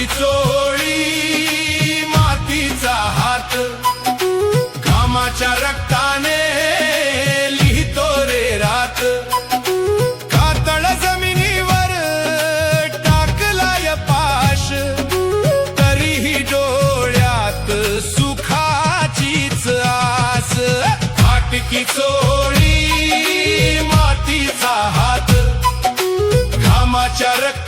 चोळी मातीचा हात, घामाच्या रक्ताने लिहितो रे रात. कातळ जमिनीवर टाकलाय पाश, तरीही डोळ्यात सुखाचीच आस. फाटकी चोळी मातीचा हात, घामाच्या रक्ताने